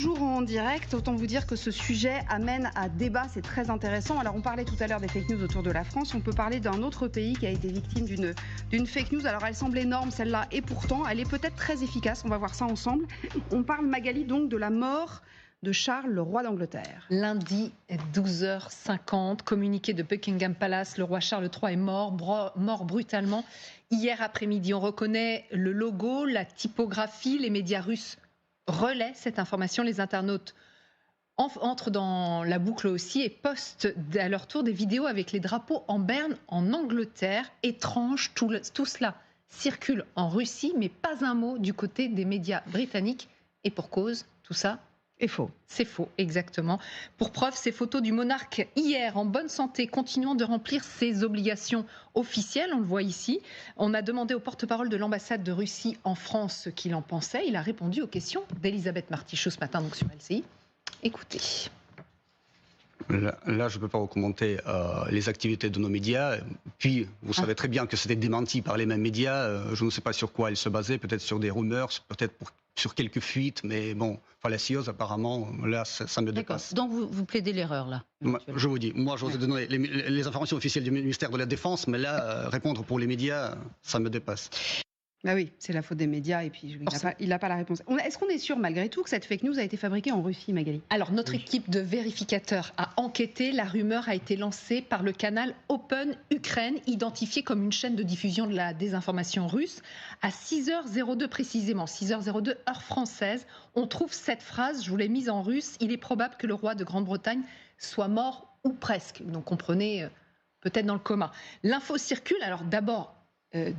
toujours en direct. Autant vous dire que ce sujet amène à débat, c'est très intéressant. Alors on parlait tout à l'heure des fake news autour de la France, on peut parler d'un autre pays qui a été victime d'une fake news. Alors elle semble énorme celle-là, et pourtant elle est peut-être très efficace, on va voir ça ensemble. On parle, Magali, donc de la mort de Charles, le roi d'Angleterre. Lundi, 12h50, communiqué de Buckingham Palace, le roi Charles III est mort brutalement hier après-midi. On reconnaît le logo, la typographie, les médias russes relaient cette information, les internautes entrent dans la boucle aussi et postent à leur tour des vidéos avec les drapeaux en berne en Angleterre. Étrange, tout cela circule en Russie, mais pas un mot du côté des médias britanniques. Et pour cause, tout ça est faux. C'est faux, exactement. Pour preuve, ces photos du monarque hier en bonne santé, continuant de remplir ses obligations officielles, on le voit ici. On a demandé au porte-parole de l'ambassade de Russie en France ce qu'il en pensait. Il a répondu aux questions d'Elisabeth Martichoux ce matin donc sur LCI. Écoutez. Là, je ne peux pas commenter les activités de nos médias. Puis, vous savez très bien que c'était démenti par les mêmes médias. Je ne sais pas sur quoi ils se basaient, peut-être sur des rumeurs, peut-être sur quelques fuites, mais bon, fallacieuses apparemment, là, ça me dépasse. Donc, vous plaidez l'erreur, là? Je vous dis, moi, j'ose donner les informations officielles du ministère de la Défense, mais là, répondre pour les médias, ça me dépasse. Bah oui, c'est la faute des médias et puis il n'a pas la réponse. Est-ce qu'on est sûr malgré tout que cette fake news a été fabriquée en Russie, Magali ? Alors notre équipe de vérificateurs a enquêté. La rumeur a été lancée par le canal Open Ukraine, identifié comme une chaîne de diffusion de la désinformation russe. À 6h02 précisément, 6h02 heure française, on trouve cette phrase, je vous l'ai mise en russe, « Il est probable que le roi de Grande-Bretagne soit mort ou presque ». Donc comprenez, peut-être dans le coma. L'info circule, alors d'abord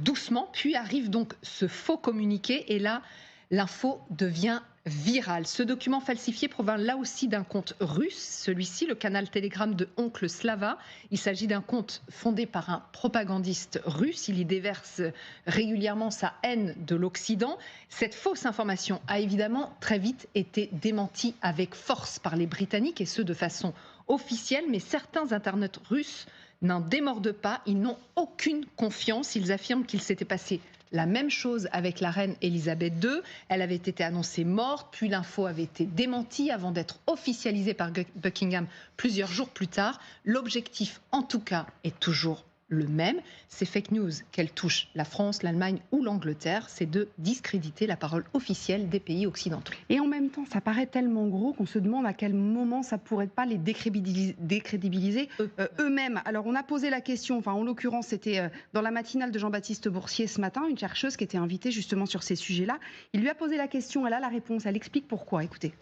doucement, puis arrive donc ce faux communiqué et là, l'info devient virale. Ce document falsifié provient là aussi d'un compte russe, celui-ci, le canal Telegram de Oncle Slava. Il s'agit d'un compte fondé par un propagandiste russe. Il y déverse régulièrement sa haine de l'Occident. Cette fausse information a évidemment très vite été démentie avec force par les Britanniques et ce de façon officielle, mais certains internautes russes n'en démordent pas, ils n'ont aucune confiance, ils affirment qu'il s'était passé la même chose avec la reine Elisabeth II, elle avait été annoncée morte, puis l'info avait été démentie avant d'être officialisée par Buckingham plusieurs jours plus tard. L'objectif, en tout cas, est toujours le même. Ces fake news, qu'elles touchent la France, l'Allemagne ou l'Angleterre, c'est de discréditer la parole officielle des pays occidentaux. Et en même temps, ça paraît tellement gros qu'on se demande à quel moment ça pourrait pas les décrédibiliser eux-mêmes. Alors on a posé la question, enfin en l'occurrence c'était dans la matinale de Jean-Baptiste Boursier ce matin, une chercheuse qui était invitée justement sur ces sujets-là. Il lui a posé la question, elle a la réponse, elle explique pourquoi. Écoutez.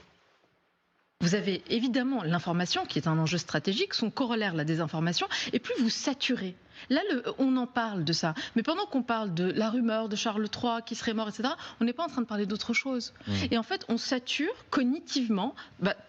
Vous avez évidemment l'information qui est un enjeu stratégique, son corollaire la désinformation, et plus vous saturez. Là, on en parle de ça. Mais pendant qu'on parle de la rumeur de Charles III qui serait mort, etc., on n'est pas en train de parler d'autre chose. Et en fait, on sature cognitivement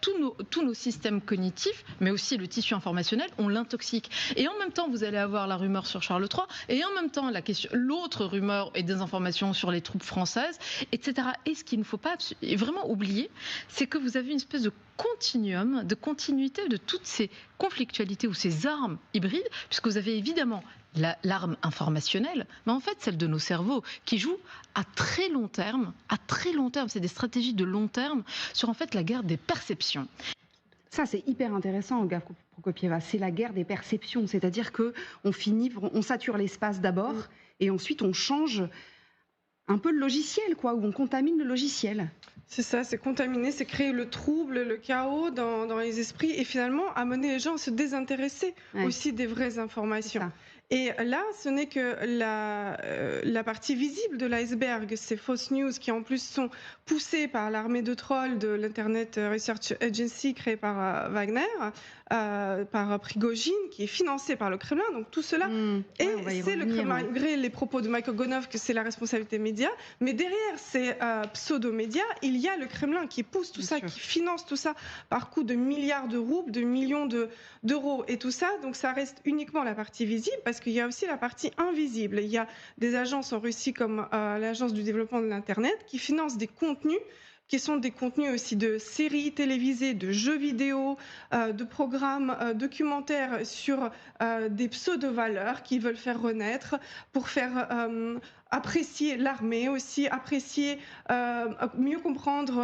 tous nos systèmes cognitifs, mais aussi le tissu informationnel, on l'intoxique. Et en même temps, vous allez avoir la rumeur sur Charles III, et en même temps, l'autre rumeur et désinformation sur les troupes françaises, etc. Et ce qu'il ne faut pas vraiment oublier, c'est que vous avez une espèce de continuum, de continuité de toutes ces conflictualités ou ces armes hybrides, puisque vous avez évidemment l'arme informationnelle, mais en fait celle de nos cerveaux, qui joue à très long terme, c'est des stratégies de long terme, sur en fait la guerre des perceptions. Ça, c'est hyper intéressant, Olga Prokopieva. C'est la guerre des perceptions, c'est-à-dire on sature l'espace d'abord, et ensuite on change un peu le logiciel, quoi, où on contamine le logiciel. C'est ça, c'est contaminer, c'est créer le trouble, le chaos dans les esprits et finalement amener les gens à se désintéresser aussi des vraies informations. Et là, ce n'est que la partie visible de l'iceberg, ces fausses news qui en plus sont poussées par l'armée de trolls de l'Internet Research Agency créée par Wagner, par Prigojine, qui est financée par le Kremlin. Donc tout cela, et c'est le Kremlin, malgré les propos de Michael Gonov que c'est la responsabilité média, mais derrière ces pseudo-médias, il y a le Kremlin qui pousse tout ça, qui finance tout ça par coup de milliards de roubles, de millions d'euros et tout ça. Donc ça reste uniquement la partie visible, parce qu'il y a aussi la partie invisible. Il y a des agences en Russie comme l'Agence du développement de l'Internet qui financent des contenus qui sont des contenus aussi de séries télévisées, de jeux vidéo, de programmes documentaires sur des pseudo-valeurs qu'ils veulent faire renaître pour faire apprécier l'armée aussi, apprécier, mieux comprendre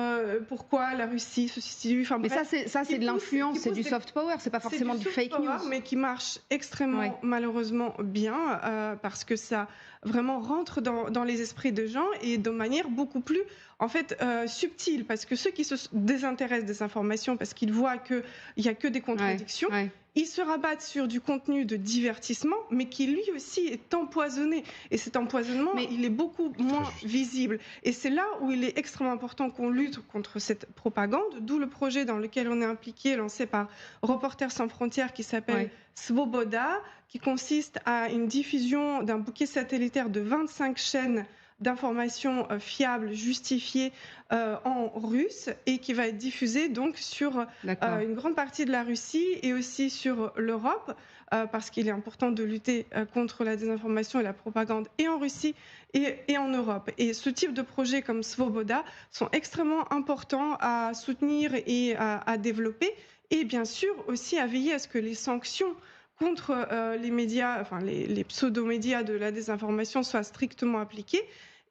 pourquoi la Russie se situe. Enfin, mais bref, ça c'est de l'influence, c'est du soft power, c'est pas forcément du fake news. Mais qui marche extrêmement malheureusement bien parce que ça vraiment rentre dans les esprits de gens et de manière beaucoup plus en fait subtile, parce que ceux qui se désintéressent des informations parce qu'ils voient qu'il n'y a que des contradictions, ils se rabattent sur du contenu de divertissement, mais qui lui aussi est empoisonné. Et cet empoisonnement, il est beaucoup moins visible. Et c'est là où il est extrêmement important qu'on lutte contre cette propagande, d'où le projet dans lequel on est impliqué, lancé par Reporters sans frontières, qui s'appelle Svoboda, qui consiste à une diffusion d'un bouquet satellitaire de 25 chaînes d'informations fiables, justifiées en russe, et qui va être diffusée donc sur une grande partie de la Russie et aussi sur l'Europe, parce qu'il est important de lutter contre la désinformation et la propagande et en Russie et en Europe. Et ce type de projets comme Svoboda sont extrêmement importants à soutenir et à développer, et bien sûr aussi à veiller à ce que les sanctions contre les médias, enfin les pseudo-médias de la désinformation soient strictement appliquées.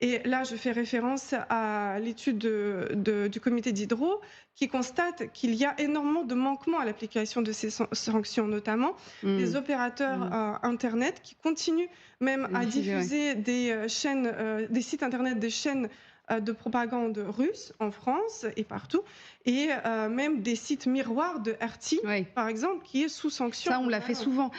Et là, je fais référence à l'étude du comité d'Hydro qui constate qu'il y a énormément de manquements à l'application de ces sanctions, notamment des opérateurs Internet qui continuent même à diffuser des sites Internet, des chaînes de propagande russe en France et partout, et même des sites miroirs de RT, par exemple, qui est sous sanction. Ça, on l'a fait souvent.